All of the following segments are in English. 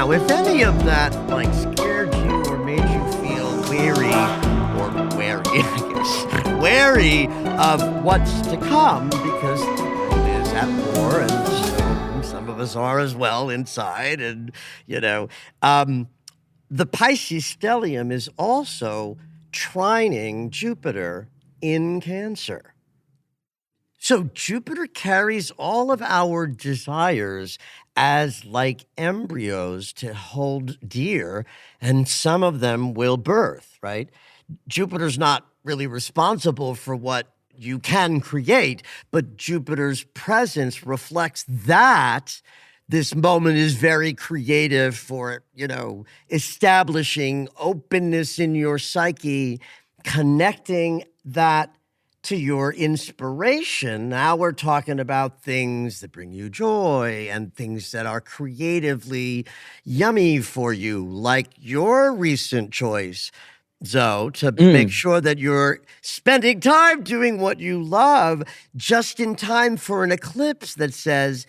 Now, if any of that like scared you or made you feel weary or wary, I guess, wary of what's to come, because the world is at war, and so some of us are as well inside, and the Pisces stellium is also trining Jupiter in Cancer. So Jupiter carries all of our desires as like embryos to hold dear, and some of them will birth, right? Jupiter's not really responsible for what you can create, but Jupiter's presence reflects that this moment is very creative for, establishing openness in your psyche, connecting that to your inspiration. Now we're talking about things that bring you joy and things that are creatively yummy for you, like your recent choice, Zoe, to make sure that you're spending time doing what you love just in time for an eclipse that says,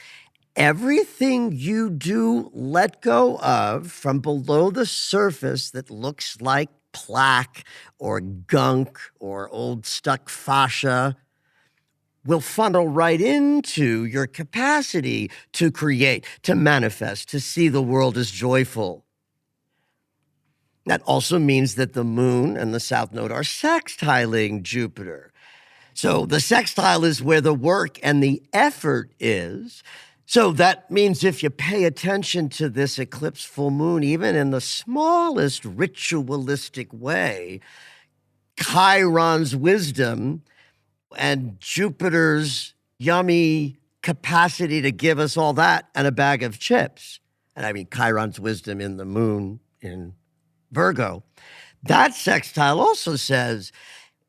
everything you do let go of from below the surface that looks like plaque or gunk or old stuck fascia will funnel right into your capacity to create, to manifest, to see the world as joyful. That also means that the moon and the south node are sextiling Jupiter. So the sextile is where the work and the effort is. So that means if you pay attention to this eclipse full moon, even in the smallest ritualistic way, Chiron's wisdom and Jupiter's yummy capacity to give us all that and a bag of chips, and I mean Chiron's wisdom in the moon in Virgo, that sextile also says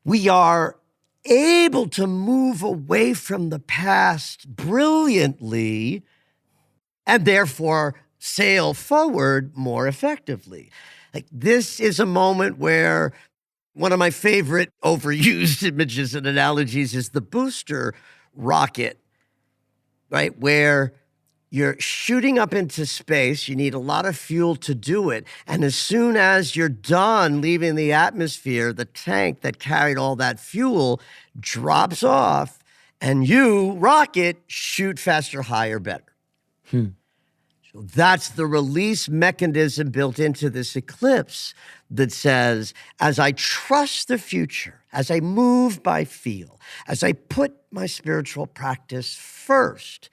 we are able to move away from the past brilliantly and therefore sail forward more effectively. Like, this is a moment where one of my favorite overused images and analogies is the booster rocket, right? Where you're shooting up into space, you need a lot of fuel to do it. And as soon as you're done leaving the atmosphere, the tank that carried all that fuel drops off, and you, rocket, shoot faster, higher, better. So that's the release mechanism built into this eclipse that says, as I trust the future, as I move by feel, as I put my spiritual practice first,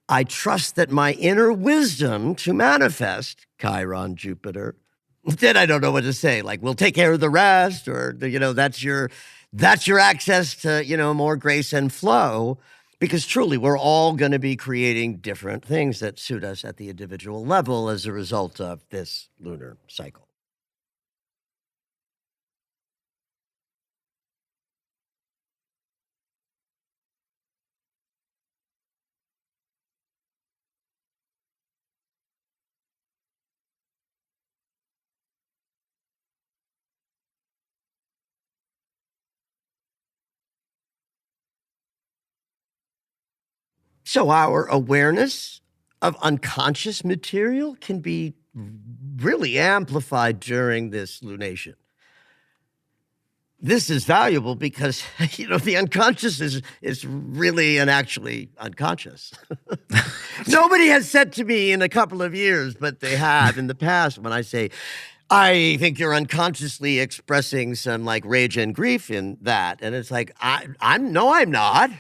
I trust that my inner wisdom to manifest, Chiron, Jupiter, then I don't know what to say. Like, we'll take care of the rest, or, that's your access to, more grace and flow. Because truly, we're all going to be creating different things that suit us at the individual level as a result of this lunar cycle. So our awareness of unconscious material can be really amplified during this lunation. This is valuable because, the unconscious is really and actually unconscious. Nobody has said to me in a couple of years, but they have in the past when I say, I think you're unconsciously expressing some like rage and grief in that. And it's like, I'm not.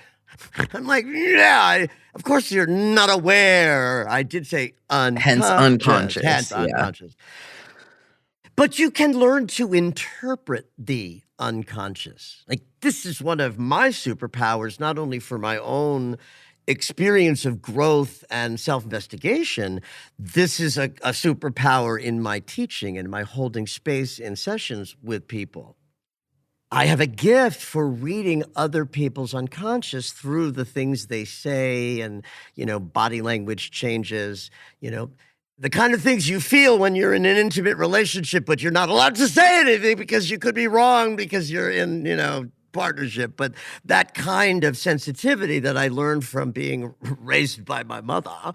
I'm like, yeah, of course you're not aware. I did say unconscious. Hence unconscious. Hence unconscious. But you can learn to interpret the unconscious. Like, this is one of my superpowers, not only for my own experience of growth and self-investigation. This is a superpower in my teaching and my holding space in sessions with people. I have a gift for reading other people's unconscious through the things they say and, body language changes, the kind of things you feel when you're in an intimate relationship, but you're not allowed to say anything because you could be wrong because you're in, partnership. But that kind of sensitivity that I learned from being raised by my mother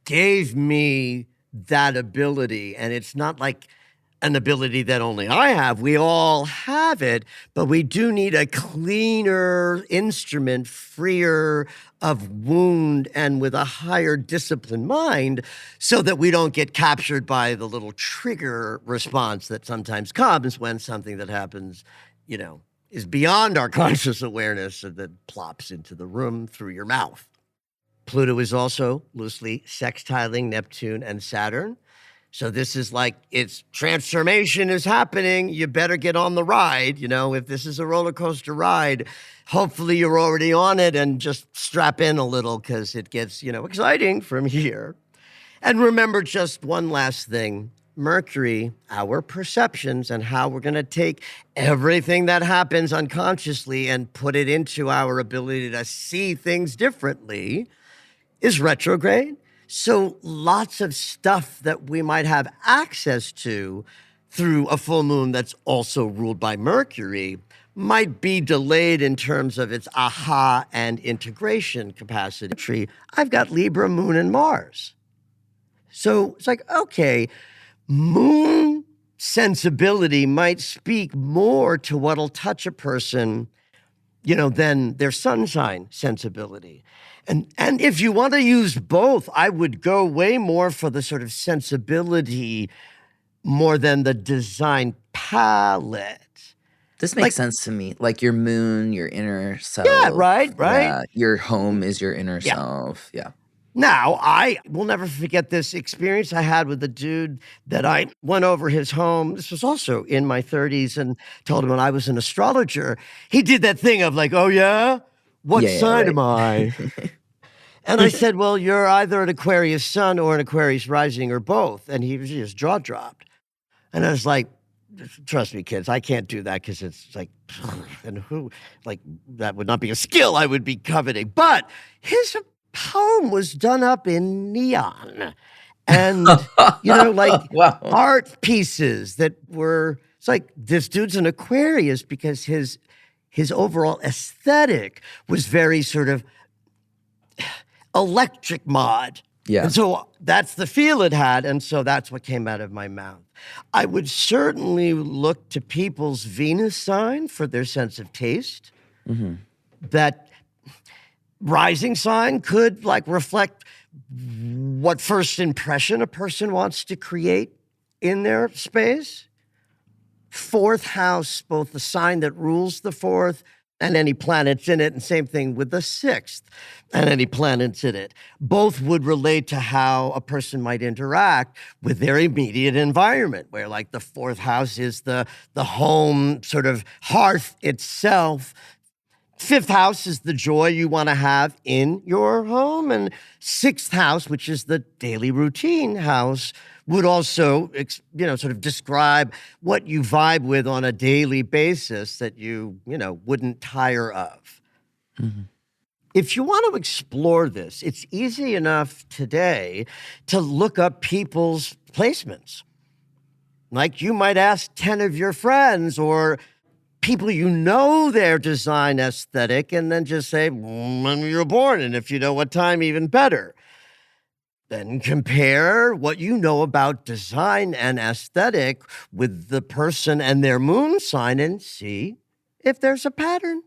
gave me that ability. And it's not like an ability that only I have. We all have it, but we do need a cleaner instrument, freer of wound and with a higher disciplined mind, so that we don't get captured by the little trigger response that sometimes comes when something that happens, is beyond our conscious awareness and then plops into the room through your mouth. Pluto is also loosely sextiling Neptune and Saturn. So this is like its transformation is happening. You better get on the ride. If this is a roller coaster ride, hopefully you're already on it and just strap in a little because it gets, exciting from here. And remember just one last thing. Mercury, our perceptions and how we're going to take everything that happens unconsciously and put it into our ability to see things differently, is retrograde. So lots of stuff that we might have access to through a full moon that's also ruled by Mercury might be delayed in terms of its aha and integration capacity. I've got Libra, Moon, and Mars. So it's like, okay, moon sensibility might speak more to what'll touch a person, than their sun sign sensibility. And if you want to use both, I would go way more for the sort of sensibility more than the design palette. This makes sense to me. Like your moon, your inner self. Yeah, right. Yeah, your home is your inner self. Yeah. Now, I will never forget this experience I had with a dude that I went over his home. This was also in my 30s, and told him when I was an astrologer. He did that thing of like, oh, yeah? What sign am I? And I said, well, you're either an Aquarius sun or an Aquarius rising or both. And his jaw dropped. And I was like, trust me, kids, I can't do that because it's like, and that would not be a skill I would be coveting. But his poem was done up in neon. And, wow. art pieces that were, it's like, this dude's an Aquarius because his overall aesthetic was very sort of electric mod. Yeah. And so that's the feel it had. And so that's what came out of my mouth. I would certainly look to people's Venus sign for their sense of taste. Mm-hmm. That rising sign could reflect what first impression a person wants to create in their space. Fourth house, both the sign that rules the fourth and any planets in it, and same thing with the sixth and any planets in it. Both would relate to how a person might interact with their immediate environment, where the fourth house is the home sort of hearth itself. Fifth house is the joy you want to have in your home. And sixth house, which is the daily routine house, would also, sort of describe what you vibe with on a daily basis that you wouldn't tire of. Mm-hmm. If you want to explore this, it's easy enough today to look up people's placements. Like you might ask 10 of your friends or people their design aesthetic, and then just say, when you were born, and if you know what time, even better. Then compare what you know about design and aesthetic with the person and their moon sign and see if there's a pattern.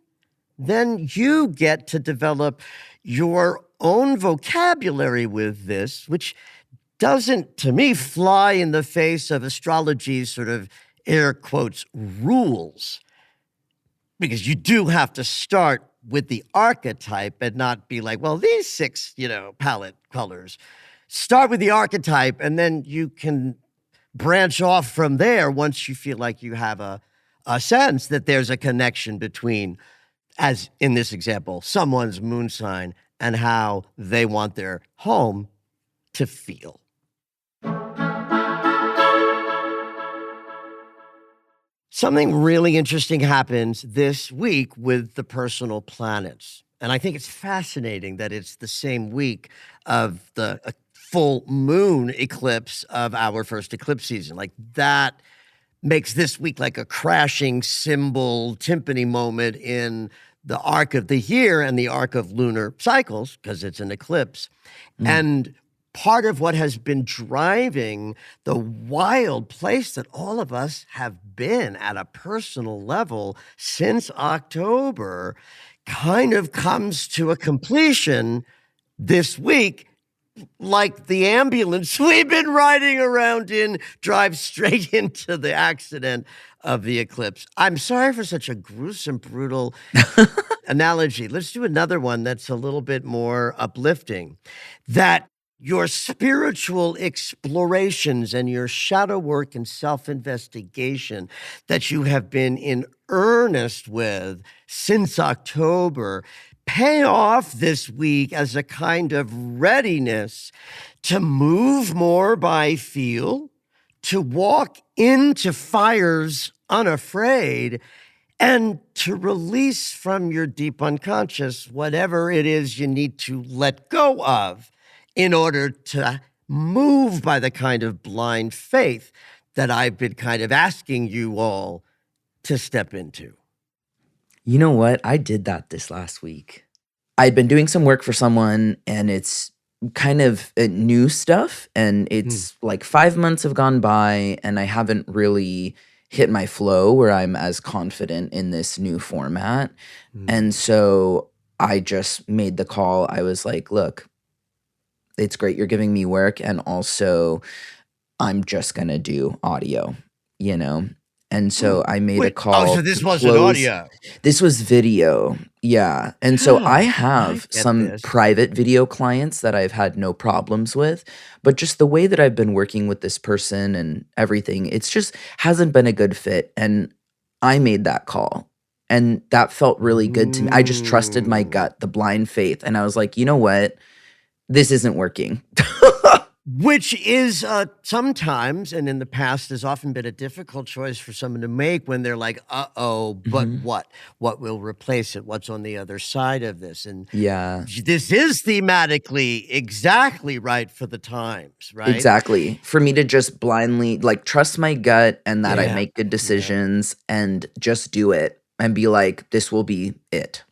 Then you get to develop your own vocabulary with this, which doesn't, to me, fly in the face of astrology's sort of air quotes rules. Because you do have to start with the archetype and not be like, well, these 6, palette colors. Start with the archetype, and then you can branch off from there once you feel like you have a sense that there's a connection between, as in this example, someone's moon sign and how they want their home to feel. Something really interesting happens this week with the personal planets. And I think it's fascinating that it's the same week of the full moon eclipse of our first eclipse season. That makes this week like a crashing cymbal timpani moment in the arc of the year and the arc of lunar cycles, because it's an eclipse. Mm. And part of what has been driving the wild place that all of us have been at a personal level since October kind of comes to a completion this week, like the ambulance we've been riding around in drives straight into the accident of the eclipse. I'm sorry for such a gruesome, brutal analogy. Let's do another one that's a little bit more uplifting. That your spiritual explorations and your shadow work and self-investigation that you have been in earnest with since October pay off this week as a kind of readiness to move more by feel, to walk into fires unafraid, and to release from your deep unconscious whatever it is you need to let go of in order to move by the kind of blind faith that I've been kind of asking you all to step into. You know what? I did that this last week. I'd been doing some work for someone, and it's kind of new stuff, and it's like 5 months have gone by, and I haven't really hit my flow where I'm as confident in this new format. And so I just made the call. I was like, look, it's great you're giving me work, and also I'm just going to do audio, you know? And so I made a call. Oh, so this wasn't audio. This was video. Yeah. And so I have get some this. private video clients that I've had no problems with, but just the way that I've been working with this person and everything, it's just hasn't been a good fit. And I made that call, and that felt really good to me. I just trusted my gut, the blind faith. And I was like, you know what? This isn't working. Which is sometimes, and in the past, has often been a difficult choice for someone to make when they're like, uh-oh, but what? What will replace it? What's on the other side of this? And Yeah. this is thematically exactly right for the times, right? Exactly. For me to just blindly, like, trust my gut and that I Yeah. make good decisions and just do it and be like, this will be it.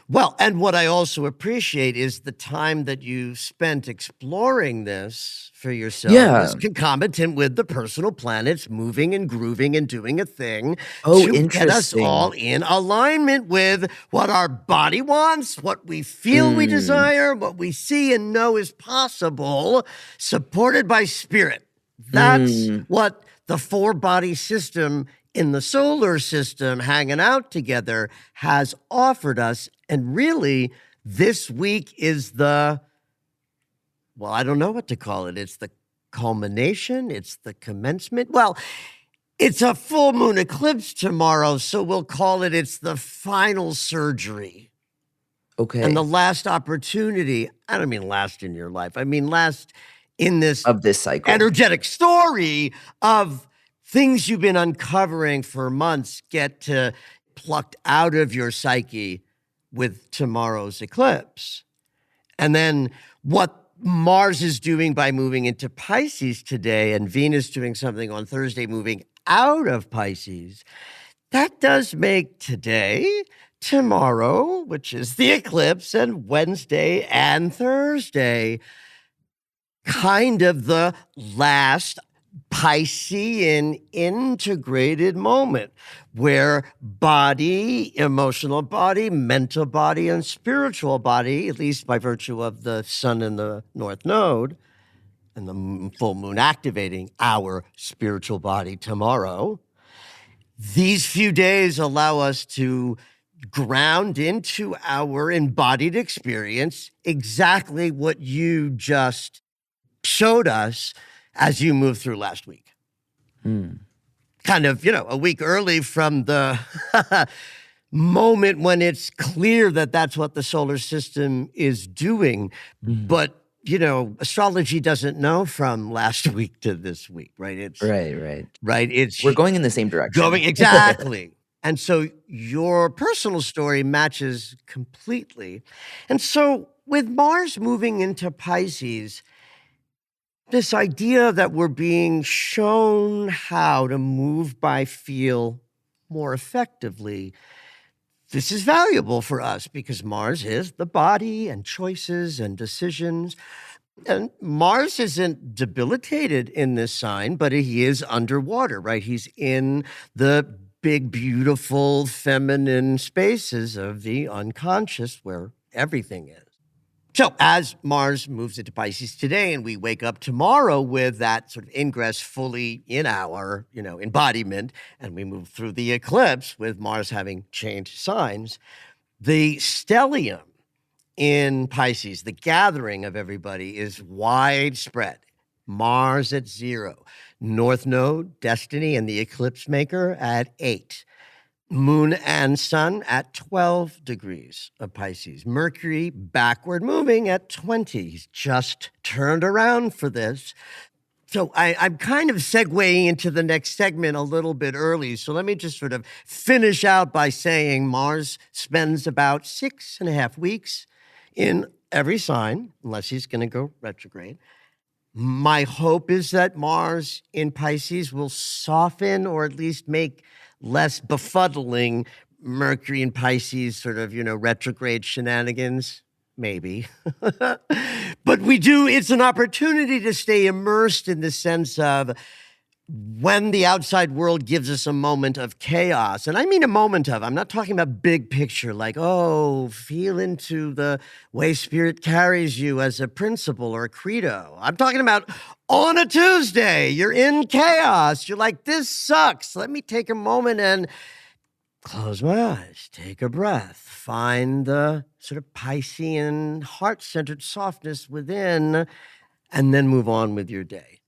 Well, and what I also appreciate is the time that you spent exploring this for yourself was Yeah. concomitant with the personal planets moving and grooving and doing a thing Oh, to get us all interesting. in alignment with what our body wants, what we feel we desire, what we see and know is possible, supported by spirit. That's what the four-body system in the solar system hanging out together has offered us. And really, this week is the, well, I don't know what to call it. It's the culmination. It's the commencement. Well, it's a full moon eclipse tomorrow, so we'll call it, it's the final surgery. Okay. And the last opportunity. I don't mean last in your life. I mean last in this Of this cycle. energetic story of things you've been uncovering for months get to plucked out of your psyche with tomorrow's eclipse. And then what Mars is doing by moving into Pisces today, and Venus doing something on Thursday, moving out of Pisces, that does make today, tomorrow, which is the eclipse, and Wednesday and Thursday, kind of the last Piscean integrated moment where body, emotional body, mental body, and spiritual body, at least by virtue of the sun in the North Node and the full moon activating our spiritual body tomorrow, these few days allow us to ground into our embodied experience exactly what you just showed us as you moved through last week. Kind of, a week early from the moment when it's clear that that's what the solar system is doing. But, astrology doesn't know from last week to this week, right? It's Right. right. It's We're going in the same direction. exactly. And so your personal story matches completely. And so with Mars moving into Pisces, this idea that we're being shown how to move by feel more effectively, this is valuable for us because Mars is the body and choices and decisions. And Mars isn't debilitated in this sign, but he is underwater, right? He's in the big, beautiful, feminine spaces of the unconscious where everything is. So as Mars moves into Pisces today and we wake up tomorrow with that sort of ingress fully in our, embodiment, and we move through the eclipse with Mars having changed signs, the stellium in Pisces, the gathering of everybody, is widespread. Mars at 0, North Node, Destiny, and the Eclipse Maker at 8. Moon and Sun at 12 degrees of Pisces. Mercury backward moving at 20. He's just turned around for this. So I'm kind of segueing into the next segment a little bit early. So let me just sort of finish out by saying Mars spends about 6.5 weeks in every sign, unless he's going to go retrograde. My hope is that Mars in Pisces will soften or at least make less befuddling Mercury in Pisces sort of, retrograde shenanigans. Maybe. But it's an opportunity to stay immersed in the sense of when the outside world gives us a moment of chaos, and I mean a moment of, I'm not talking about big picture, like, feel into the way spirit carries you as a principle or a credo. I'm talking about on a Tuesday, you're in chaos. You're like, this sucks. Let me take a moment and close my eyes, take a breath, find the sort of Piscean, heart-centered softness within, and then move on with your day.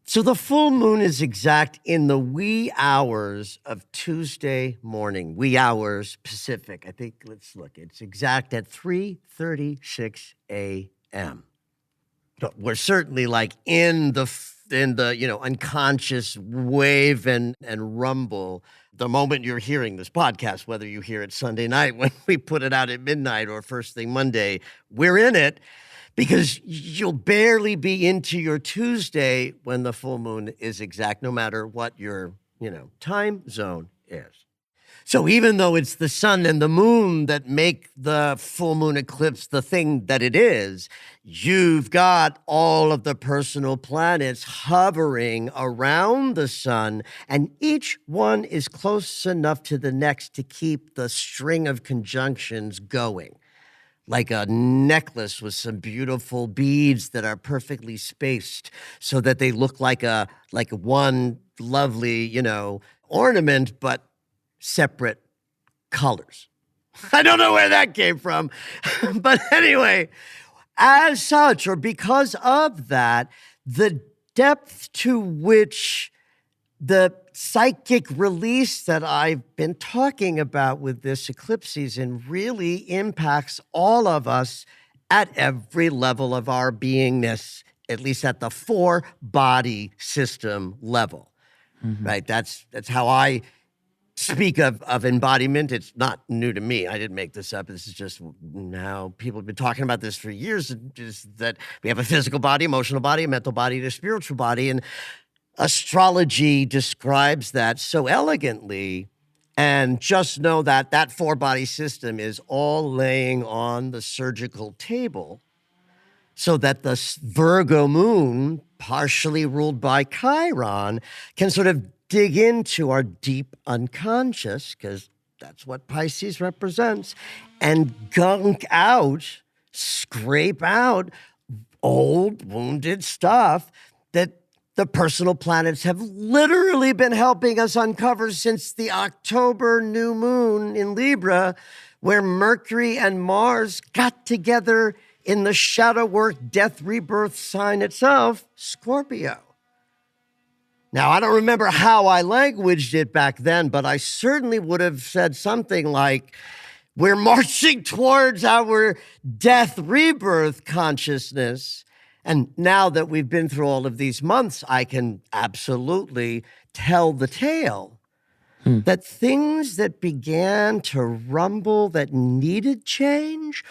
So the full moon is exact in the wee hours of Tuesday morning, wee hours Pacific. I think, let's look, it's exact at 3:36 a.m. But we're certainly like in the unconscious wave and rumble. The moment you're hearing this podcast, whether you hear it Sunday night when we put it out at midnight or first thing Monday, we're in it. Because you'll barely be into your Tuesday when the full moon is exact, no matter what your, time zone is. So even though it's the sun and the moon that make the full moon eclipse the thing that it is, you've got all of the personal planets hovering around the sun, and each one is close enough to the next to keep the string of conjunctions going. Like a necklace with some beautiful beads that are perfectly spaced so that they look like one lovely, ornament, but separate colors. I don't know where that came from. But anyway, as such, or because of that, the depth to which the psychic release that I've been talking about with this eclipse season really impacts all of us at every level of our beingness, at least at the 4-body system level, right? That's how I speak of embodiment. It's not new to me. I didn't make this up. This is just how people have been talking about this for years, is that we have a physical body, emotional body, a mental body, and a spiritual body, and astrology describes that so elegantly. And just know that that 4-body system is all laying on the surgical table so that the Virgo moon, partially ruled by Chiron, can sort of dig into our deep unconscious, because that's what Pisces represents, and gunk out, scrape out old wounded stuff that the personal planets have literally been helping us uncover since the October new moon in Libra, where Mercury and Mars got together in the shadow work, death, rebirth sign itself, Scorpio. Now, I don't remember how I languaged it back then, but I certainly would have said something like, we're marching towards our death, rebirth consciousness. And now that we've been through all of these months, I can absolutely tell the tale that things that began to rumble that needed change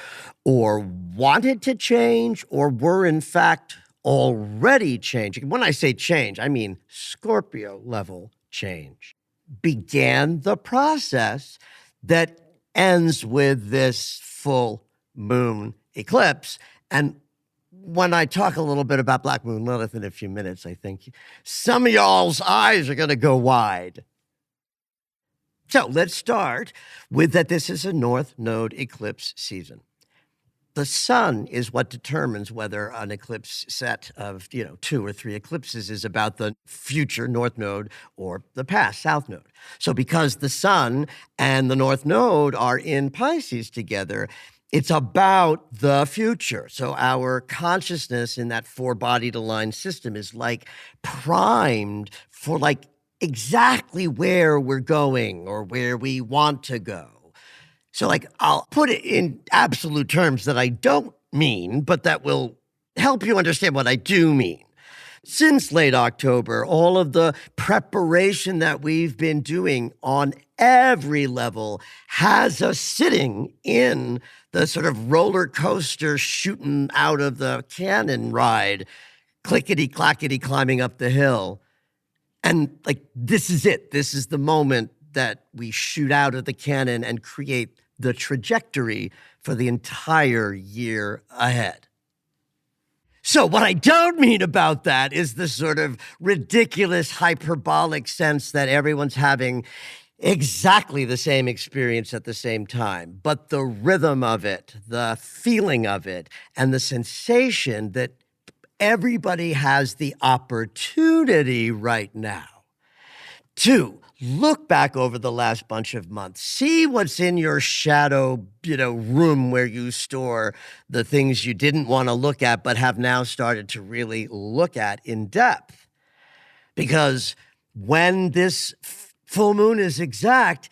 or wanted to change or were in fact already changing. When I say change, I mean Scorpio level change. Began the process that ends with this full moon eclipse. And when I talk a little bit about Black Moon Lilith in a few minutes, I think some of y'all's eyes are going to go wide. So let's start with that this is a North Node eclipse season. The sun is what determines whether an eclipse set of, 2 or 3 eclipses is about the future North Node or the past South Node. So because the sun and the North Node are in Pisces together, it's about the future. So our consciousness in that 4-bodied aligned system is like primed for like exactly where we're going or where we want to go. So like I'll put it in absolute terms that I don't mean, but that will help you understand what I do mean. Since late October, all of the preparation that we've been doing on every level has us sitting in the sort of roller coaster shooting out of the cannon ride, clickety-clackety climbing up the hill. And like, this is it. This is the moment that we shoot out of the cannon and create the trajectory for the entire year ahead. So what I don't mean about that is the sort of ridiculous hyperbolic sense that everyone's having exactly the same experience at the same time, but the rhythm of it, the feeling of it, and the sensation that everybody has the opportunity right now to look back over the last bunch of months, see what's in your shadow, room where you store the things you didn't want to look at, but have now started to really look at in depth. Because when this full moon is exact,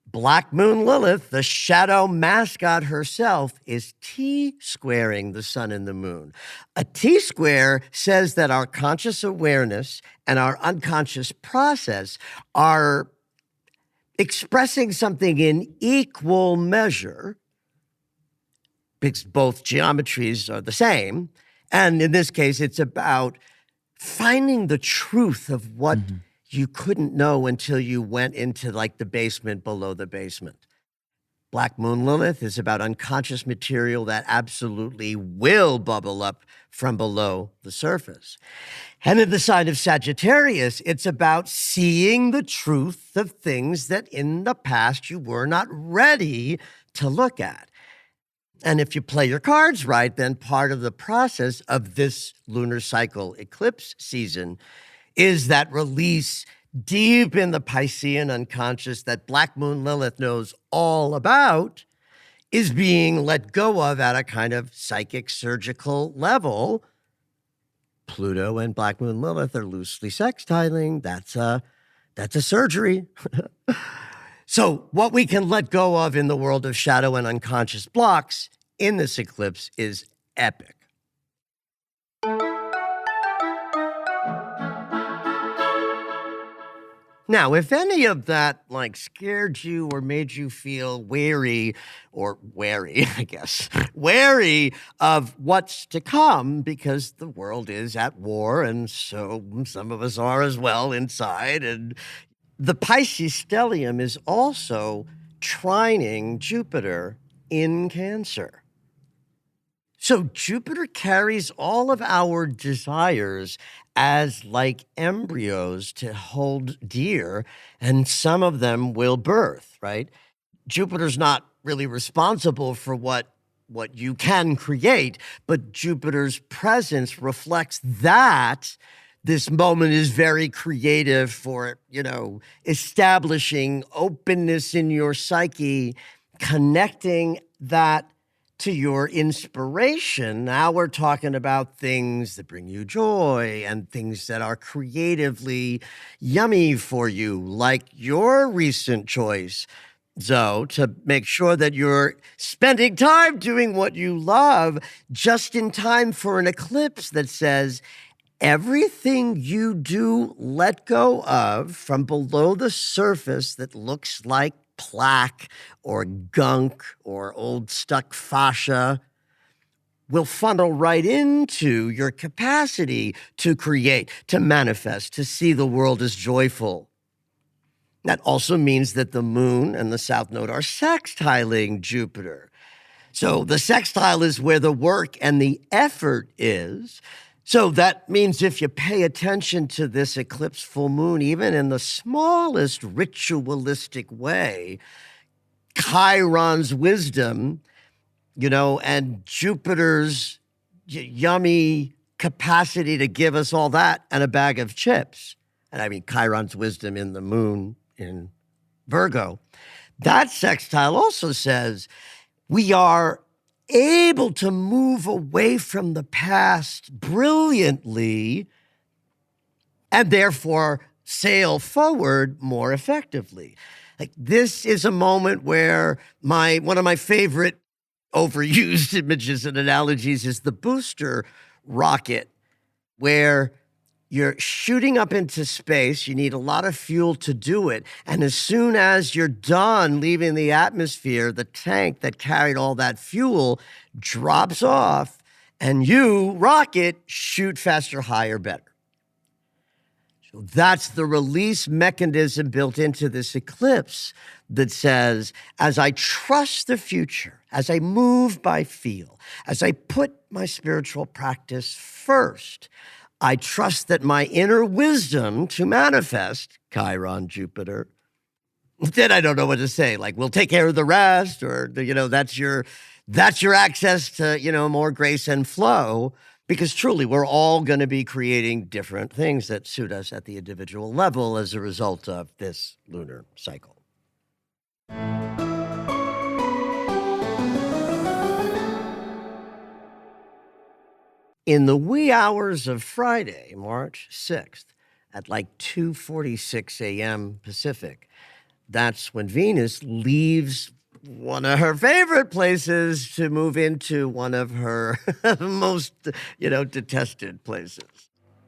Black Moon Lilith, the shadow mascot herself, is T-squaring the sun and the moon. A T-square says that our conscious awareness and our unconscious process are expressing something in equal measure, because both geometries are the same. And in this case, it's about finding the truth of what you couldn't know until you went into like the basement below the basement. Black Moon Lilith is about unconscious material that absolutely will bubble up from below the surface. And in the sign of Sagittarius, it's about seeing the truth of things that in the past you were not ready to look at. And if you play your cards right, then part of the process of this lunar cycle eclipse season is that release deep in the Piscean unconscious that Black Moon Lilith knows all about is being let go of at a kind of psychic surgical level. Pluto and Black Moon Lilith are loosely sextiling. That's a surgery. So what we can let go of in the world of shadow and unconscious blocks in this eclipse is epic. Now, if any of that scared you or made you feel wary I guess, wary of what's to come because the world is at war and so some of us are as well inside. And the Pisces stellium is also trining Jupiter in Cancer. So Jupiter carries all of our desires as like embryos to hold dear, and some of them will birth, right? Jupiter's not really responsible for what you can create, but Jupiter's presence reflects that this moment is very creative for, establishing openness in your psyche, connecting that to your inspiration. Now we're talking about things that bring you joy and things that are creatively yummy for you, like your recent choice, Zoe, to make sure that you're spending time doing what you love just in time for an eclipse that says, everything you do let go of from below the surface that looks like plaque or gunk or old stuck fascia will funnel right into your capacity to create, to manifest, to see the world as joyful. That also means that the moon and the south node are sextiling Jupiter. So the sextile is where the work and the effort is. So that means if you pay attention to this eclipse full moon, even in the smallest ritualistic way, Chiron's wisdom, and Jupiter's yummy capacity to give us all that and a bag of chips. And I mean, Chiron's wisdom in the moon in Virgo. That sextile also says we are able to move away from the past brilliantly and therefore sail forward more effectively. Like, this is a moment where one of my favorite overused images and analogies is the booster rocket, where you're shooting up into space. You need a lot of fuel to do it. And as soon as you're done leaving the atmosphere, the tank that carried all that fuel drops off, and you, rocket, shoot faster, higher, better. So that's the release mechanism built into this eclipse that says, as I trust the future, as I move by feel, as I put my spiritual practice first, I trust that my inner wisdom to manifest, Chiron, Jupiter, then I don't know what to say. Like, we'll take care of the rest, or, that's your access to, more grace and flow. Because truly, we're all going to be creating different things that suit us at the individual level as a result of this lunar cycle. In the wee hours of Friday, March 6th, at like 2:46 a.m. Pacific, that's when Venus leaves one of her favorite places to move into one of her most, detested places.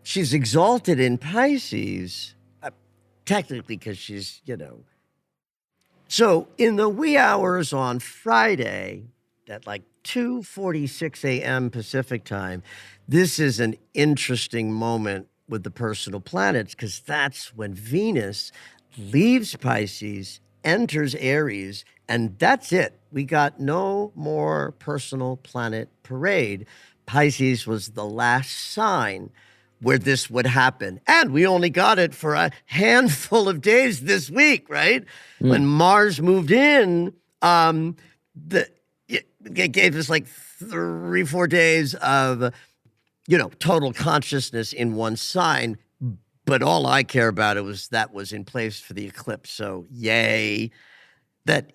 She's exalted in Pisces, technically because she's, So in the wee hours on Friday, at like 2:46 a.m. Pacific time, this is an interesting moment with the personal planets, because that's when Venus leaves Pisces, enters Aries, and that's it. We got no more personal planet parade. Pisces was the last sign where this would happen. And we only got it for a handful of days this week, right? When Mars moved in, it gave us like 3-4 days of, total consciousness in one sign. But all I care about that was in place for the eclipse. So yay. That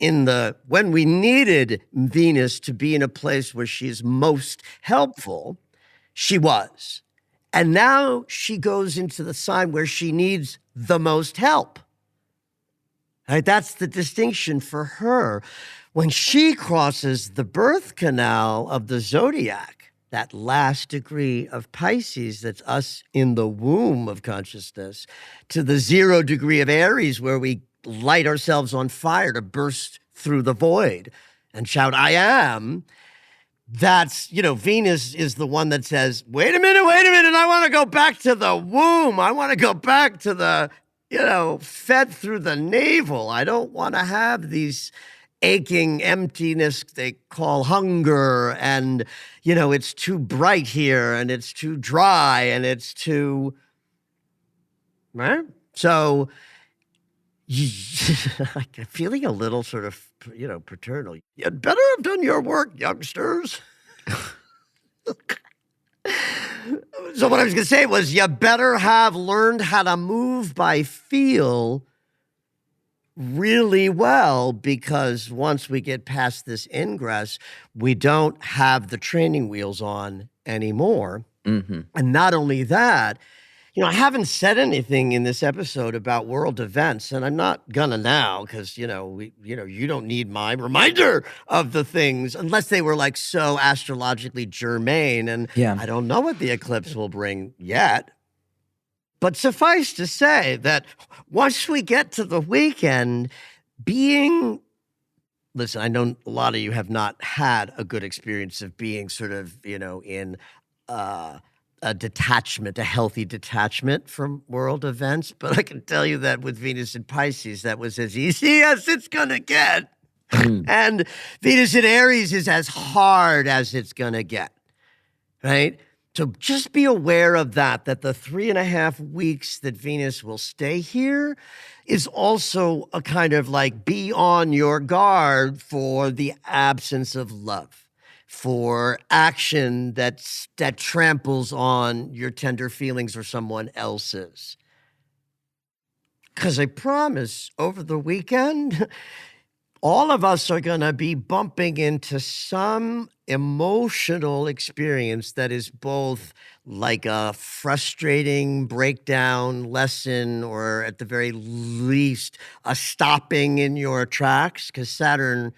when we needed Venus to be in a place where she is most helpful, she was. And now she goes into the sign where she needs the most help. Right? That's the distinction for her. When she crosses the birth canal of the zodiac, that last degree of Pisces, that's us in the womb of consciousness, to the 0 degree of Aries, where we light ourselves on fire to burst through the void and shout, I am. That's, Venus is the one that says, wait a minute, I want to go back to the womb. I want to go back to the, fed through the navel. I don't want to have these aching emptiness they call hunger, and, it's too bright here, and it's too dry, and it's too, right? So, I'm feeling a little sort of, paternal. You'd better have done your work, youngsters. So what I was going to say was, you better have learned how to move by feel really well, because once we get past this ingress, we don't have the training wheels on anymore. Mm-hmm. And not only that, I haven't said anything in this episode about world events, and I'm not gonna now, because, you don't need my reminder of the things unless they were like so astrologically germane, and I don't know what the eclipse will bring yet. But suffice to say that once we get to the weekend, listen, I know a lot of you have not had a good experience of being sort of, in a detachment, a healthy detachment from world events. But I can tell you that with Venus in Pisces, that was as easy as it's going to get. And Venus in Aries is as hard as it's going to get, right? So just be aware of that the 3.5 weeks that Venus will stay here is also a kind of like be on your guard for the absence of love, for action that tramples on your tender feelings or someone else's. Because I promise over the weekend, all of us are going to be bumping into some emotional experience that is both like a frustrating breakdown lesson, or at the very least, a stopping in your tracks, because Saturn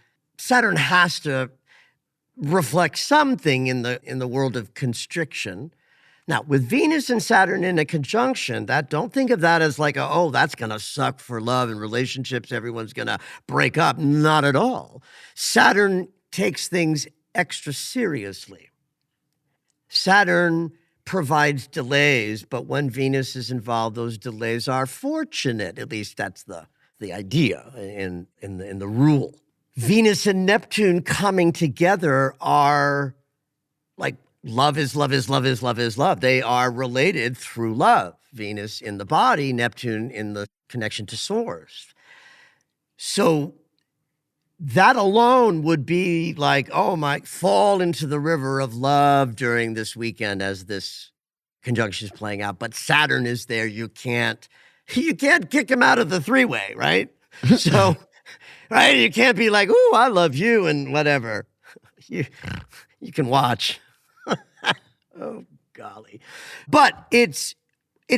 has to reflect something in the world of constriction. Now, with Venus and Saturn in a conjunction, don't think of that as like, that's going to suck for love and relationships. Everyone's going to break up. Not at all. Saturn takes things extra seriously. Saturn provides delays, but when Venus is involved, those delays are fortunate. At least that's the idea in the rule. Venus and Neptune coming together are like, love is love is love is love is love. They are related through love. Venus in the body, Neptune in the connection to source. So that alone would be like, fall into the river of love during this weekend as this conjunction is playing out. But Saturn is there. You can't kick him out of the three-way, right? So, right? You can't be like, ooh, I love you and whatever. You can watch. Oh, golly. But it's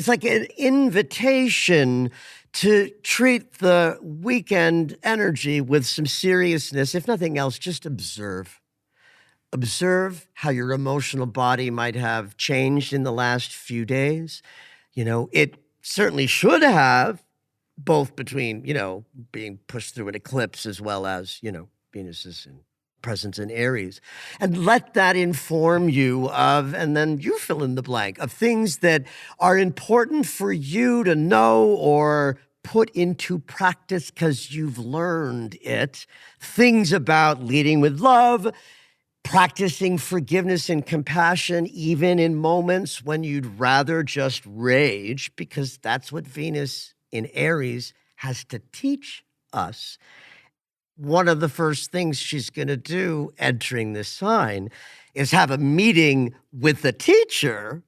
like an invitation to treat the weekend energy with some seriousness. If nothing else, just observe. Observe how your emotional body might have changed in the last few days. It certainly should have, both between, being pushed through an eclipse as well as, Venus's presence in Aries, and let that inform you of, and then you fill in the blank of things that are important for you to know or put into practice because you've learned it. Things about leading with love, practicing forgiveness and compassion, even in moments when you'd rather just rage, because that's what Venus in Aries has to teach us. One of the first things she's going to do entering this sign is have a meeting with the teacher.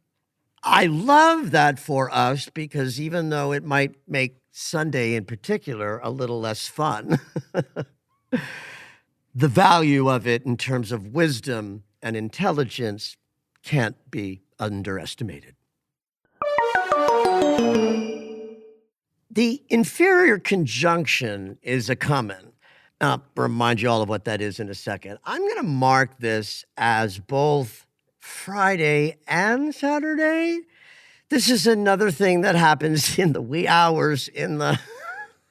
I love that for us, because even though it might make Sunday in particular a little less fun, the value of it in terms of wisdom and intelligence can't be underestimated. The inferior conjunction is a coming. I'll remind you all of what that is in a second. I'm going to mark this as both Friday and Saturday. This is another thing that happens in the wee hours in the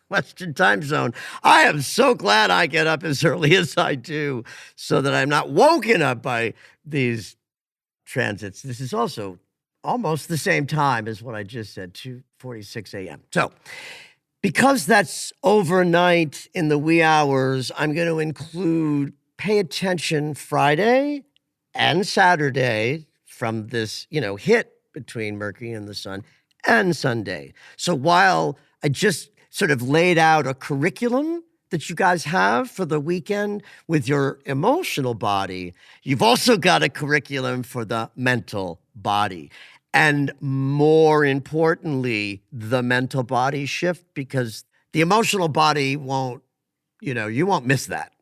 Western time zone. I am so glad I get up as early as I do so that I'm not woken up by these transits. This is also almost the same time as what I just said, 2:46 a.m. So, because that's overnight in the wee hours, I'm going to include pay attention Friday and Saturday from this, hit between Mercury and the Sun, and Sunday. So while I just sort of laid out a curriculum that you guys have for the weekend with your emotional body, you've also got a curriculum for the mental body. And more importantly, the mental body shift, because the emotional body won't, you won't miss that.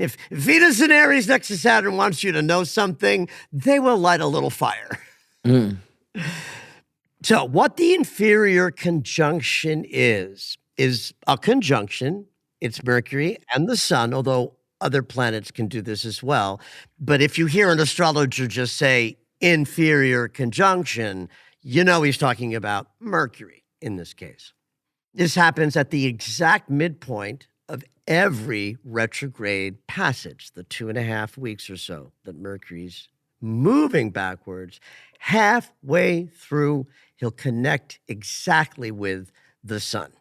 If Venus in Aries next to Saturn wants you to know something, they will light a little fire. So what the inferior conjunction is a conjunction. It's Mercury and the Sun, although other planets can do this as well. But if you hear an astrologer just say inferior conjunction, he's talking about Mercury in this case. This happens at the exact midpoint of every retrograde passage, the 2.5 weeks or so that Mercury's moving backwards, halfway through, he'll connect exactly with the sun.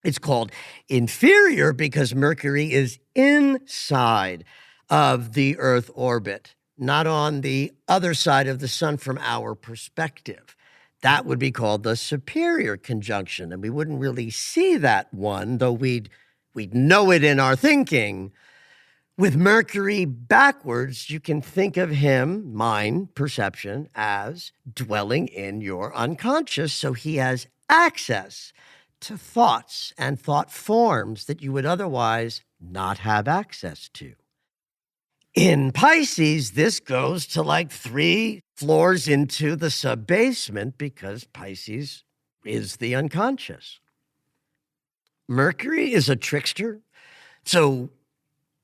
It's called inferior because Mercury is inside of the Earth orbit, not on the other side of the sun from our perspective. That would be called the superior conjunction, and we wouldn't really see that one, though we'd know it in our thinking. With Mercury backwards, you can think of him, mind, perception, as dwelling in your unconscious, so he has access to thoughts and thought forms that you would otherwise not have access to. In Pisces, this goes to like 3 floors into the sub-basement because Pisces is the unconscious. Mercury is a trickster, so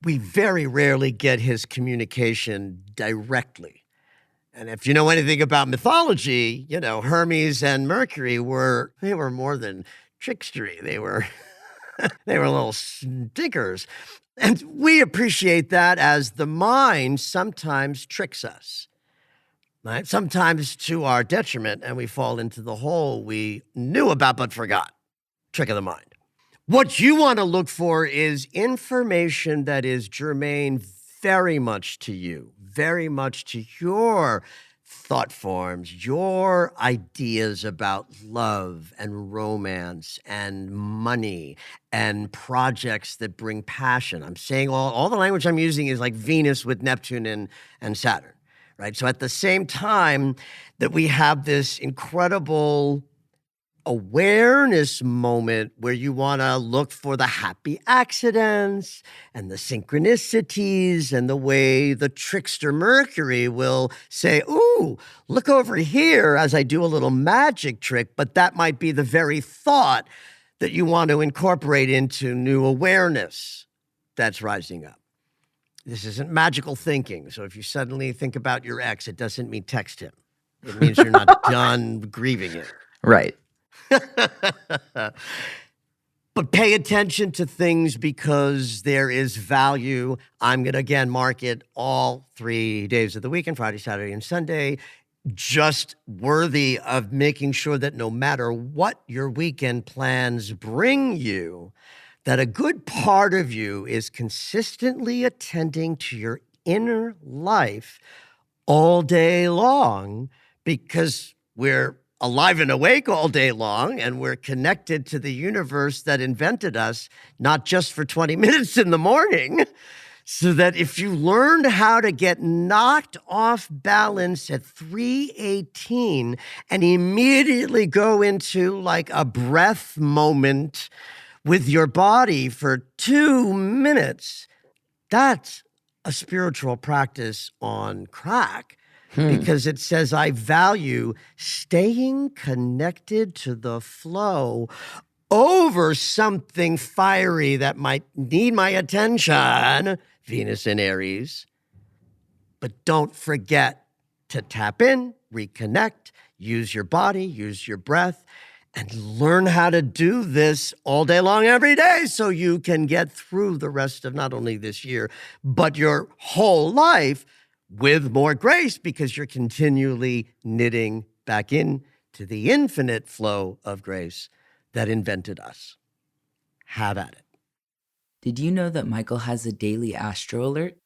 we very rarely get his communication directly. And if you know anything about mythology, you know, Hermes and Mercury were more than trickstery. They were little stinkers. And we appreciate that as the mind sometimes tricks us, right? Sometimes to our detriment, and we fall into the hole we knew about but forgot. Trick of the mind. What you want to look for is information that is germane very much to you, very much to your thought forms, your ideas about love and romance and money and projects that bring passion. I'm saying all the language I'm using is like Venus with Neptune and Saturn, right? So at the same time that we have this incredible awareness moment where you want to look for the happy accidents and the synchronicities and the way the trickster Mercury will say, ooh, look over here as I do a little magic trick, but that might be the very thought that you want to incorporate into new awareness that's rising up. This isn't magical thinking. So if you suddenly think about your ex, it doesn't mean text him. It means you're not done grieving it. Right. But pay attention to things because there is value. I'm going to, again, mark it all 3 days of the weekend, Friday, Saturday, and Sunday, just worthy of making sure that no matter what your weekend plans bring you, that a good part of you is consistently attending to your inner life all day long because we're alive and awake all day long, and we're connected to the universe that invented us, not just for 20 minutes in the morning, so that if you learned how to get knocked off balance at 3:18 and immediately go into like a breath moment with your body for 2 minutes, that's a spiritual practice on crack. Because it says, I value staying connected to the flow over something fiery that might need my attention, Venus in Aries. But don't forget to tap in, reconnect, use your body, use your breath, and learn how to do this all day long, every day, so you can get through the rest of not only this year, but your whole life with more grace, because you're continually knitting back in to the infinite flow of grace that invented us. Have at it. Did you know that Michael has a daily astro alert?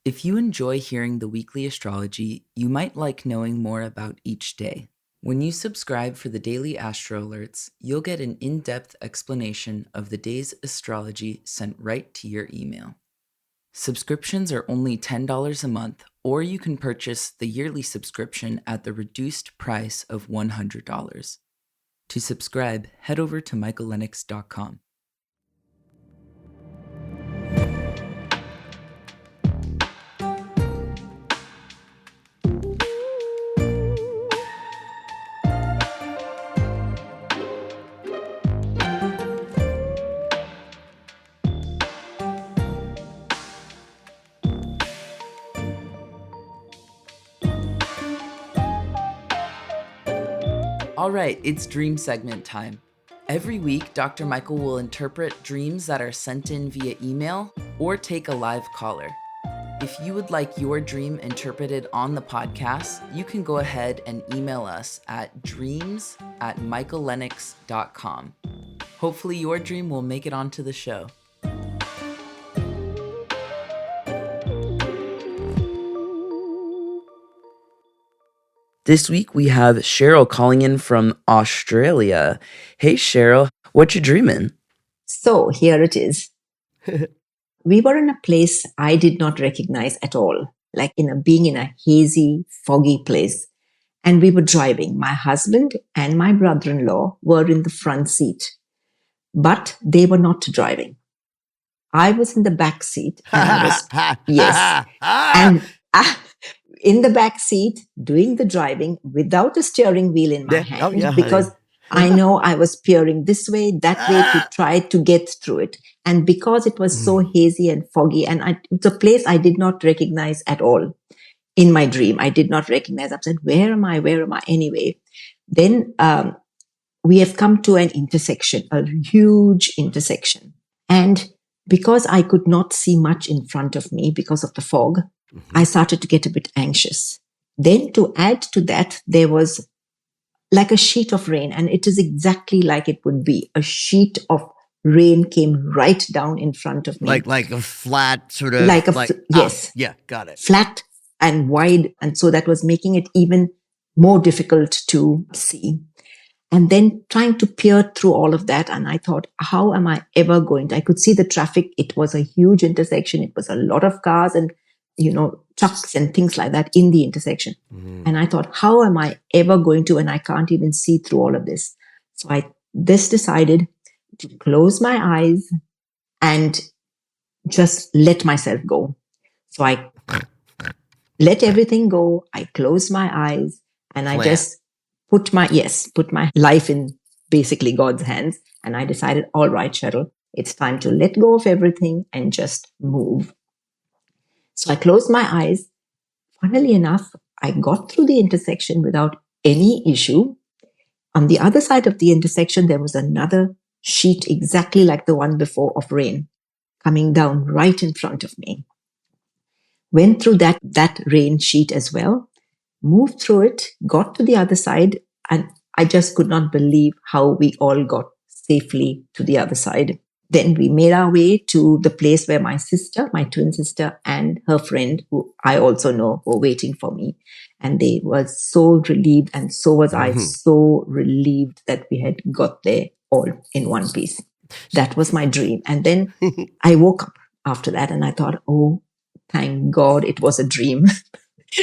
If you enjoy hearing the weekly astrology, you might like knowing more about each day. When you subscribe for the daily astro alerts, you'll get an in-depth explanation of the day's astrology sent right to your email. Subscriptions are only $10 a month, or you can purchase the yearly subscription at the reduced price of $100. To subscribe, head over to michaellennox.com. All right, it's dream segment time. Every week, Dr. Michael will interpret dreams that are sent in via email or take a live caller. If you would like your dream interpreted on the podcast, you can go ahead and email us at dreams@michaellennox.com. Hopefully your dream will make it onto the show. This week we have Cheryl calling in from Australia. Hey Cheryl, what you dreaming? So here it is. We were in a place I did not recognize at all, like being in a hazy, foggy place. And we were driving. My husband and my brother-in-law were in the front seat, but they were not driving. I was in the back seat and I was, yes. And in the back seat doing the driving without a steering wheel in my hand because I know I was peering this way, that way to try to get through it. And because it was so hazy and foggy and it's a place I did not recognize at all in my dream. I did not recognize. I said, where am I? Where am I? Anyway, then we have come to an intersection, a huge intersection. And because I could not see much in front of me because of the fog, I started to get a bit anxious. Then to add to that, there was like a sheet of rain, and it is exactly like it would be. A sheet of rain came right down in front of me. Like a flat sort of... yes. Yeah, got it. Flat and wide. And so that was making it even more difficult to see. And then trying to peer through all of that. And I thought, how am I ever going to... I could see the traffic. It was a huge intersection. It was a lot of cars and, trucks and things like that in the intersection. And I thought, how am I ever going to... And I can't even see through all of this. So I decided to close my eyes and just let myself go. So I let everything go. I closed my eyes and I just put my life in basically God's hands. And I decided, all right, Cheryl, it's time to let go of everything and just move. So I closed my eyes. Funnily enough, I got through the intersection without any issue. On the other side of the intersection, there was another sheet exactly like the one before of rain coming down right in front of me. Went through that rain sheet as well, moved through it, got to the other side, and I just could not believe how we all got safely to the other side. Then we made our way to the place where my twin sister, and her friend, who I also know, were waiting for me. And they were so relieved, and so was I, so relieved that we had got there all in one piece. That was my dream. And then I woke up after that and I thought, oh, thank God it was a dream.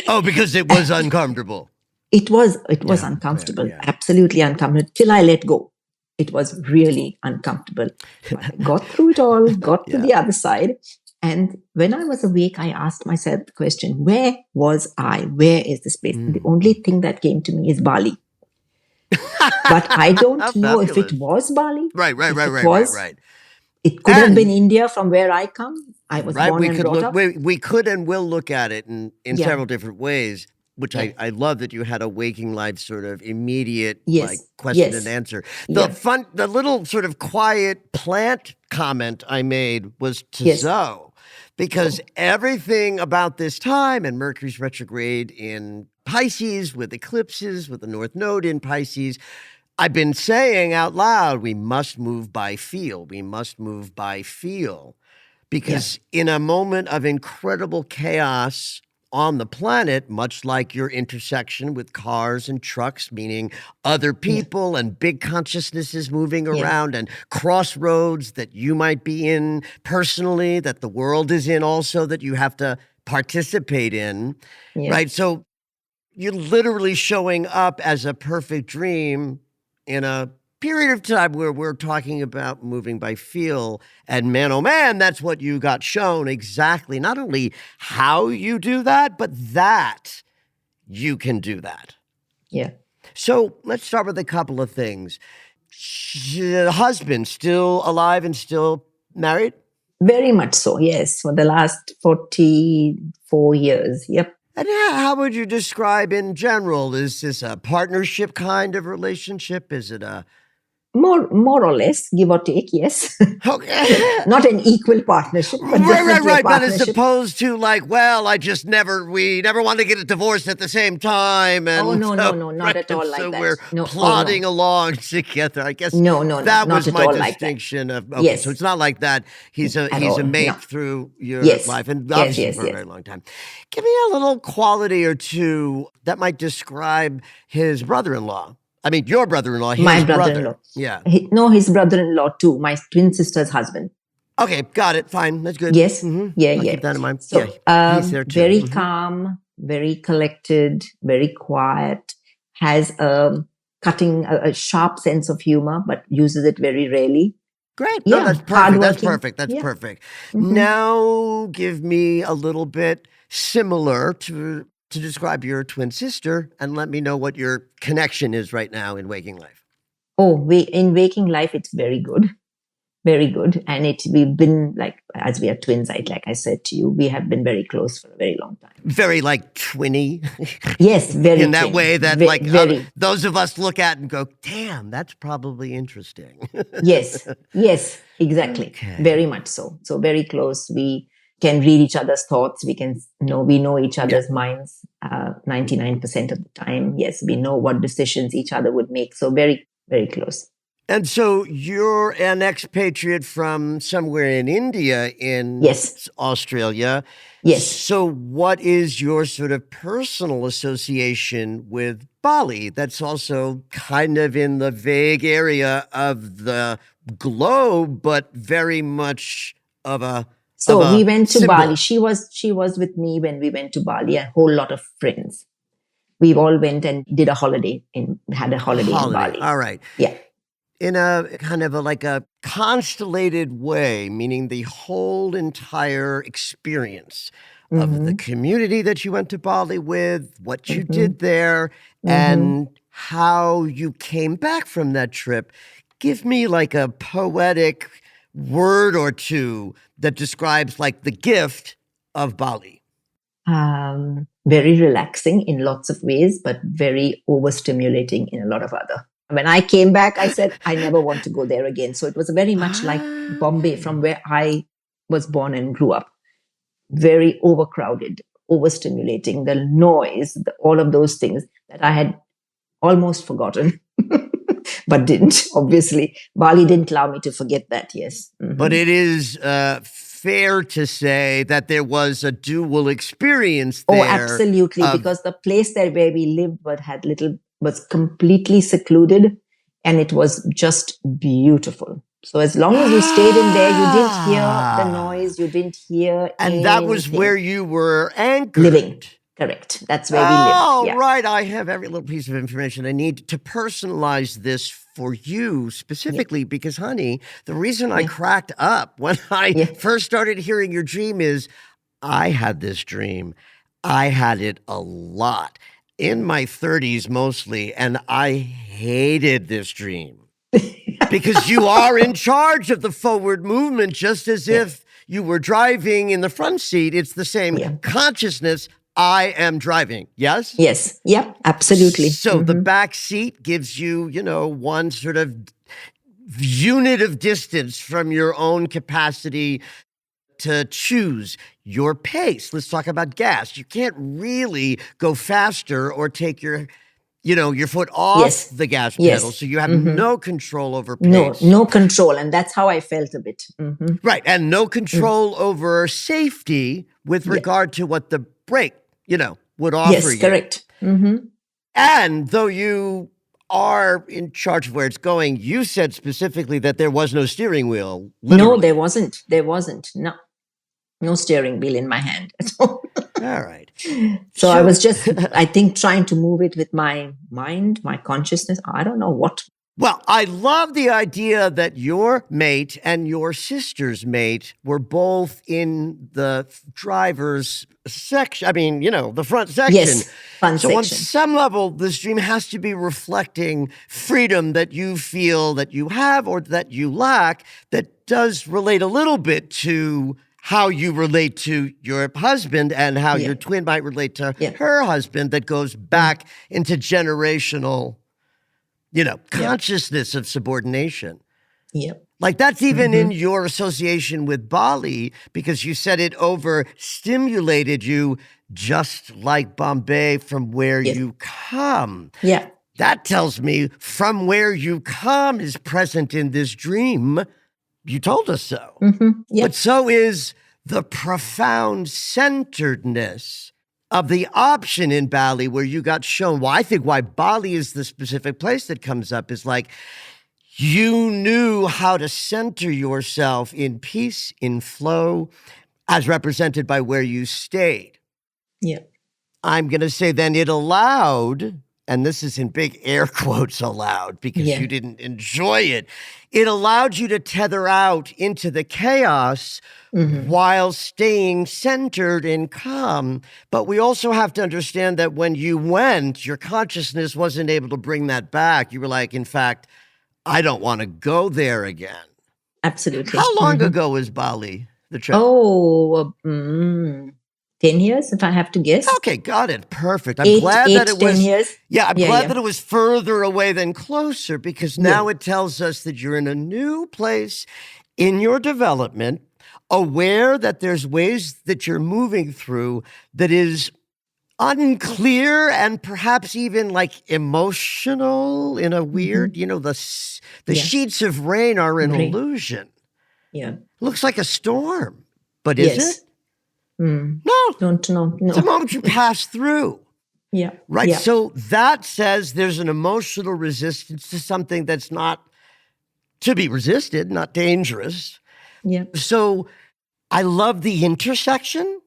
Oh, because it was uncomfortable. It was uncomfortable, absolutely uncomfortable, till I let go. It was really uncomfortable. But I got through it all, got to the other side. And when I was awake, I asked myself the question, where was I? Where is this place? The only thing that came to me is Bali. But I don't know if it was Bali. Right. It could have been India from where I come. I was born and brought up. We could and will look at it in several different ways, which I love that you had a waking life sort of immediate question and answer. The little sort of quiet plant comment I made was to Zoe, because everything about this time, and Mercury's retrograde in Pisces with eclipses, with the North Node in Pisces, I've been saying out loud, we must move by feel. We must move by feel. Because in a moment of incredible chaos on the planet, much like your intersection with cars and trucks, meaning other people and big consciousnesses moving around, and crossroads that you might be in personally, that the world is in also, that you have to participate in, right? So you're literally showing up as a perfect dream in a period of time where we're talking about moving by feel. And man, oh man, that's what you got shown exactly. Not only how you do that, but that you can do that. Yeah. So let's start with a couple of things. The husband still alive and still married? Very much so, yes. For the last 44 years. Yep. And how would you describe in general? Is this a partnership kind of relationship? Is it a More or less, give or take, yes. Okay. Not an equal partnership, but definitely a But as partnership. opposed to like, well, we never want to get a divorce at the same time. And Oh, no, so, not at all like so that. we're No, oh, plodding no. along together. I guess No, that not was at my all like that. distinction of, okay, Yes. so it's not like that. He's At a all, mate no. through your Yes. life and Yes, obviously yes, for a yes. very long time. Give me a little quality or two that might describe his brother-in-law. I mean, your brother-in-law, his My brother. brother-in-law. Yeah. His brother-in-law too, my twin sister's husband. Okay, got it. Fine. That's good. Yes. Yeah, I'll yeah. keep that in mind. So, Yeah, he's there too. very calm, very collected, very quiet, has a sharp sense of humor, but uses it very rarely. Great. Yeah, No, that's perfect. hardworking. That's perfect. That's Yeah. perfect. Now give me a little bit similar to describe your twin sister and let me know what your connection is right now in waking life. Oh, in waking life, it's very good. Very good. And we've been like, as we are twins, like I said to you, we have been very close for a very long time. Very like twinny. Yes, very in that twin. way that very. Those of us look at and go, damn, that's probably interesting. Yes, exactly. Okay. Very much so. So very close. We can read each other's thoughts. We know each other's minds 99% of the time. Yes, we know what decisions each other would make. So very, very close. And so you're an expatriate from somewhere in India in Australia. Yes. So what is your sort of personal association with Bali? That's also kind of in the vague area of the globe, but very much of a So we went to symbol. Bali. She was with me when we went to Bali, a whole lot of friends. We all went and did a holiday had a holiday in Bali. All right. Yeah. In a kind of like a constellated way, meaning the whole entire experience of the community that you went to Bali with, what you did there, and how you came back from that trip. Give me like a poetic word or two that describes like the gift of Bali. Very relaxing in lots of ways, but very overstimulating in a lot of other. When I came back, I said, I never want to go there again. So it was very much like Bombay, from where I was born and grew up. Very overcrowded, overstimulating, the noise, all of those things that I had almost forgotten, but didn't, obviously. Bali didn't allow me to forget that, yes. But it is fair to say that there was a dual experience there. Oh, absolutely, because the place there where we lived was completely secluded, and it was just beautiful. So as long as you stayed in there, you didn't hear the noise, you didn't hear anything. And that was where you were anchored. Living. Correct. That's where we lived. Oh, yeah. Right. I have every little piece of information I need to personalize this for you specifically because, honey, the reason I cracked up when I first started hearing your dream is I had this dream. I had it a lot. In my 30s mostly, and I hated this dream because you are in charge of the forward movement, just as if you were driving in the front seat. It's the same consciousness. I am driving. Yes? Yes. Yep. Absolutely. So the back seat gives you, one sort of unit of distance from your own capacity to choose your pace. Let's talk about gas. You can't really go faster or take your foot off the gas pedal. So you have no control over pace. No control. And that's how I felt a bit. Right. And no control over safety with regard to what the brake, would offer you. Yes, correct. And though you are in charge of where it's going, you said specifically that there was no steering wheel. Literally. No, there wasn't. No steering wheel in my hand at all. All right. So I was just, I think, trying to move it with my mind, my consciousness. I don't know what. Well, I love the idea that your mate and your sister's mate were both in the driver's section. I mean, the front section. Yes, front section. So on some level, this dream has to be reflecting freedom that you feel that you have or that you lack that does relate a little bit to how you relate to your husband and how your twin might relate to her husband that goes back into generational consciousness of subordination. Yep. Like that's even in your association with Bali, because you said it overstimulated you, just like Bombay, from where you come. Yeah. That tells me from where you come is present in this dream. You told us so. Yep. But so is the profound centeredness of the option in Bali where you got shown. Well, I think why Bali is the specific place that comes up is like you knew how to center yourself in peace, in flow, as represented by where you stayed. Yeah. I'm going to say then it allowed, and this is in big air quotes allowed because you didn't enjoy it. It allowed you to tether out into the chaos while staying centered and calm. But we also have to understand that when you went, your consciousness wasn't able to bring that back. You were like, in fact, I don't want to go there again. Absolutely. How long ago was Bali, the trip? 10 years, if I have to guess. Okay, got it. Perfect. I'm glad that it 10 was. years. Yeah, I'm glad that it was further away than closer, because now it tells us that you're in a new place in your development, aware that there's ways that you're moving through that is unclear and perhaps even like emotional in a weird, the sheets of rain are an illusion. Yeah. Looks like a storm, but is it? No. Don't know. No. It's a moment you pass through. Yeah. Right. Yeah. So that says there's an emotional resistance to something that's not to be resisted, not dangerous. Yeah. So I love the intersection.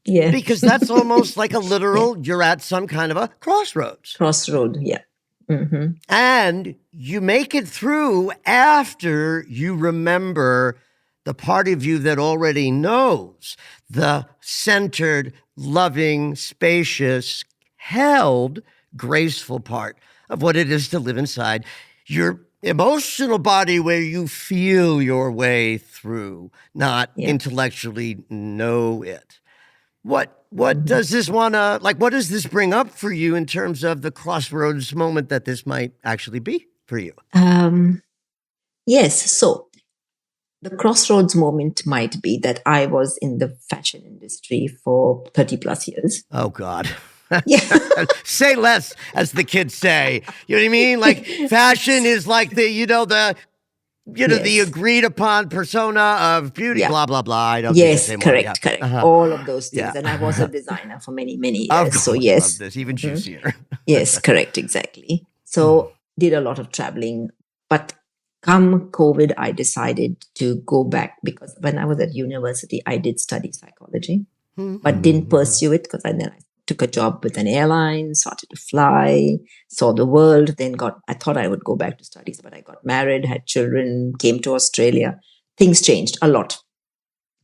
Yeah. Because that's almost like a literal, you're at some kind of a crossroads. Crossroad, yeah. And you make it through after you remember the part of you that already knows the centered, loving, spacious, held, graceful part of what it is to live inside your emotional body where you feel your way through, not intellectually know it. What does this what does this bring up for you in terms of the crossroads moment that this might actually be for you? Yes. So the crossroads moment might be that I was in the fashion industry for 30 plus years. Oh, God. Yeah. Say less, as the kids say. You know what I mean? Like fashion is like the agreed upon persona of beauty, blah, blah, blah. I don't need to say more. Correct. All of those things. Yeah. And I was a designer for many, many years. Of course, so yes. love this, even juicier. Yes, correct, exactly. So did a lot of traveling. But come COVID, I decided to go back because when I was at university, I did study psychology, but didn't pursue it because then I took a job with an airline, started to fly, saw the world, I thought I would go back to studies, but I got married, had children, came to Australia. Things changed a lot.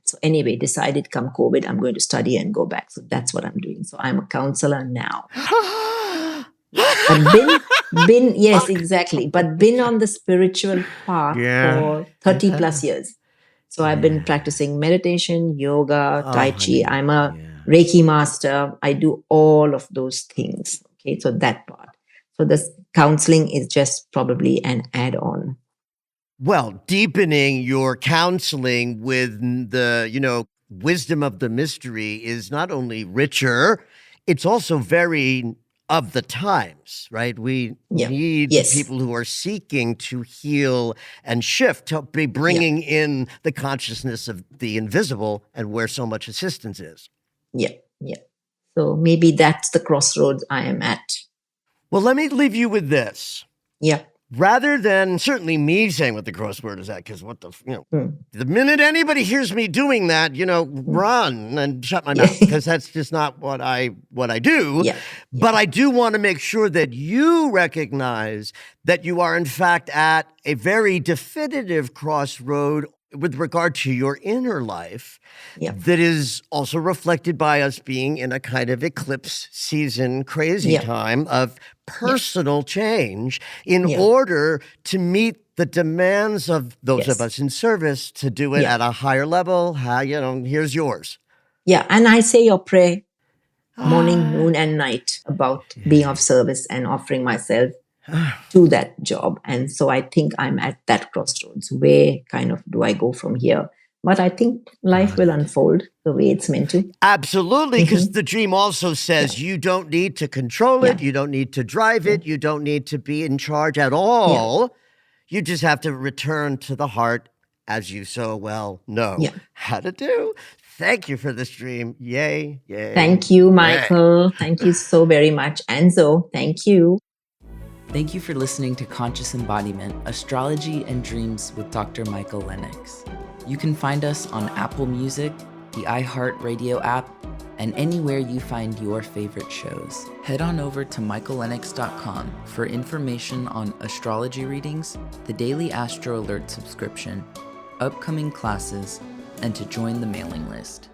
So anyway, decided come COVID, I'm going to study and go back. So that's what I'm doing. So I'm a counselor now. But yes, exactly. But been on the spiritual path for 30 plus years. So I've been practicing meditation, yoga, Tai Chi. I'm a Reiki master. I do all of those things. Okay. So that part. So this counseling is just probably an add-on. Well, deepening your counseling with the, wisdom of the mystery is not only richer, it's also very of the times, right? We need people who are seeking to heal and shift, to be bringing in the consciousness of the invisible and where so much assistance is. Yeah. So maybe that's the crossroads I am at. Well, let me leave you with this. Yeah. Rather than certainly me saying what the crossword is at, because the minute anybody hears me doing that, run and shut my mouth, because that's just not what I do. Yeah. But I do want to make sure that you recognize that you are in fact at a very definitive crossroad with regard to your inner life that is also reflected by us being in a kind of eclipse season, crazy time of personal change in order to meet the demands of those of us in service to do it at a higher level. Here's yours. Yeah. And I say your prayer morning, noon, and night about being of service and offering myself to that job. And so I think I'm at that crossroads. Where kind of do I go from here? But I think life will unfold the way it's meant to. Absolutely, because Mhm. the dream also says you don't need to control it, Yeah. you don't need to drive it, you don't need to be in charge at all. You just have to return to the heart, as you so well know Yeah. how to do. Thank you for this dream. Yay, yay. Thank you, yay. Michael. Thank you so very much. Enzo, thank you. Thank you for listening to Conscious Embodiment, Astrology and Dreams with Dr. Michael Lennox. You can find us on Apple Music, the iHeartRadio app, and anywhere you find your favorite shows. Head on over to michaellennox.com for information on astrology readings, the daily Astro Alert subscription, upcoming classes, and to join the mailing list.